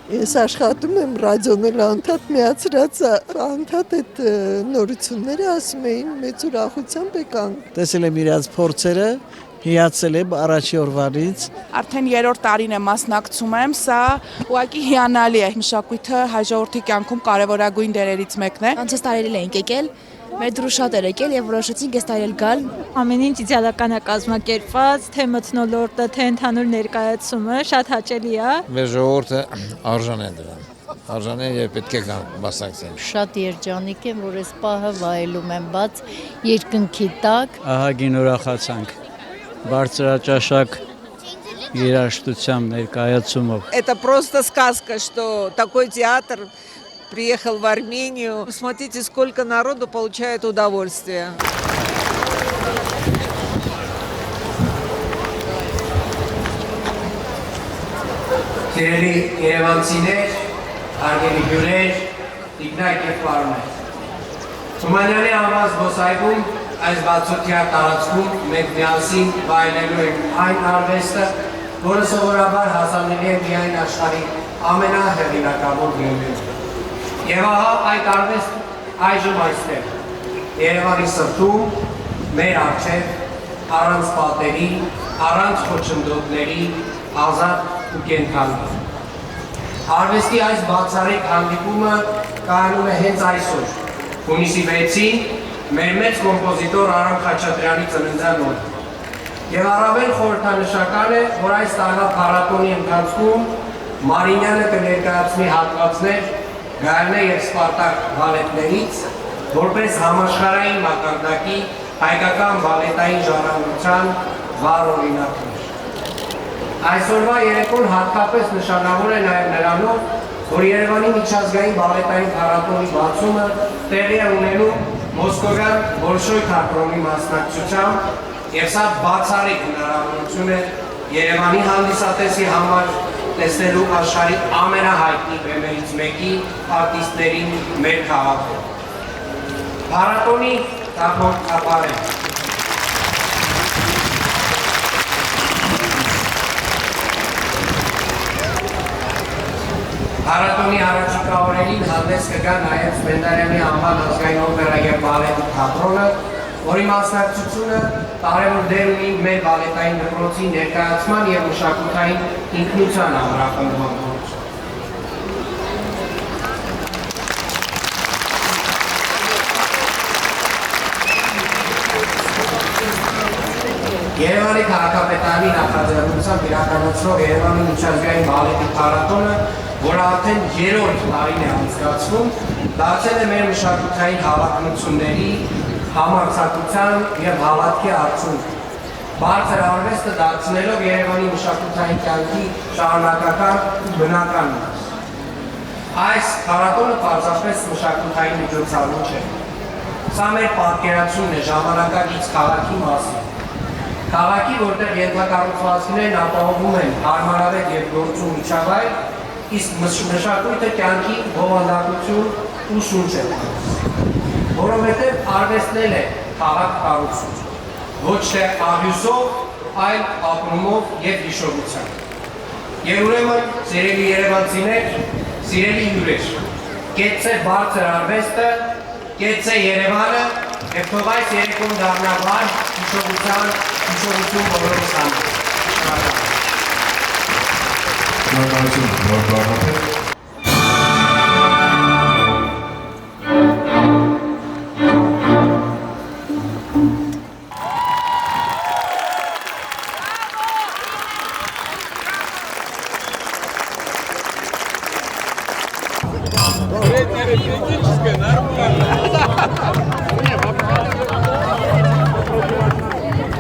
Ես աշխատում եմ ռադիոն էլ անդադ միացրած, անդադ այդ նորությունները ասում էին, մեծ ուրախությամբ եկանք։ Տեսել եմ իրաց փորձերը, հիացել եմ առաջի օրվանից։ Արդեն 3-րդ տարին եմ մասնակցում եմ, սա ուղղակի հիանալի է, մշակույթը հայ ժողովրդի կյանքում կարևորագույն դերերից մեկն է։ Անցած տարիներ էինք եկել, մեր դրու շատ էր եկել եւ որոշեցինք այս տարի գալ։ Ամեն ինչ իդեալական է կազմակերպված, թե մթնոլորտը, թե ընդհանուր ներկայացումը շատ հաճելի է։ Մեր ժողովուրդը արժան է դրան։ Արժան է եւ պետք է մասնակցեն։ Շատ երջանիկ եմ, որ այս պահը վայելում եմ բաց երկնքի տակ։ Ահագին ուրախացանք։ Բարձրաճաշակ երաժշտությամբ ներկայացումով։ Это просто сказка, что такой театр приехал в Армению. Смотрите, сколько народу получает удовольствие. Սիրելի երևանցիներ, հարգելի հյուրեր, տիկնայք և պարոններ։ Թումանյանի անվան զբոսայգում այս բացօթյա տարածքում մենք միասին վայելելու ենք այն արվեստը, որը սովորաբար հասանելի է միայն աշխարհի ամենահեղինակավոր գյուղերում։ Եվ ահա այդ արվեստը այժմ այստեղ, Երևանի սրտում, մեր առջև, առանց պատերի, առանց խոչընդոտների, ազատ ու կենդանի։ Արվեստի այս բացառիկ հանդիպումը կայանում է հենց այսօր, հունիսի 6-ին, մեր մեծ կոմպոզիտոր Արամ Խաչատրյանի ծննդյան օրը։ Եվ առավել խորհրդանշական է, որ այս տարվա փառատոնի ընթացքում Մարինյանը կներկայացնի հատվածներ Գայլնե և Սպարտակ բալետներից, որպես համաշխարհային մակարդակի հայկական բալետային ժառանգության վառ օրինակներ։ Այսօրվա երեկոն հատկապես նշանավոր է նաև նրանով, որ Երևանի միջազգային բալետային փառատոնի բացումը տեղի է ունենում Մոսկովյան Բոլշոյ թատրոնի մասնակցությամբ եւ սա բացառիկ հնարավորություն է Երևանի հանդիսատեսի համար տեսնելու աշխարհի ամենահայտնի բեմերից մեկի արտիստներին մեր քաղաքում։ Փառատոնի նախորդապարը Փառատոնի առաջիկա օրերին հանդես կգա նաև Սպենդիարյանի անվան ազգային օպերա եւ բալետ թատրոնը, որի մասնակցությունը կարևոր դեր ունի մեր բալետային դպրոցի ներկայացման եւ մշակութային ինքնության ամրապնդման գործում։ Երևանի քաղաքապետարանի նախաձեռնությամբ իրականացնող Երևանի միջազգային բալետի փառատոնը, որը արդեն 3-րդ տարին է անցկացվում, դարձել է մեր մշակութային հավակնությունների, համարձակության եւ հավատքի արդյունք։ Բարձր արվեստը դարձնելով Երևանի մշակութային կյանքի շարունակական ու բնական մաս։ Այս փառատոնը պարզապես մշակութային միջոցառում չէ։ Սա մեր պատկերացումն է ժամանակակից քաղաքի մասին։ Քաղաքի, որտեղ ենթակառուցվածքներն ապահովում են հարմարավետ եւ գործուն միջավայր, իսկ մշակույթը կյանքի բովանդակություն ու շունչ է, որովհետև արվեստն էլ է քաղաք կառուցում, ոչ թե աղյուսով, այլ ապրումով եւ հիշողությամբ։ Եվ ուրեմն, սիրելի երևանցիներ, սիրելի հյուրեր, կեցցե բարձր արվեստը, կեցցե Երևանը եւ թող այս երեկոն դառնա վառ հիշողություն բոլորիս համար։ Энергетическое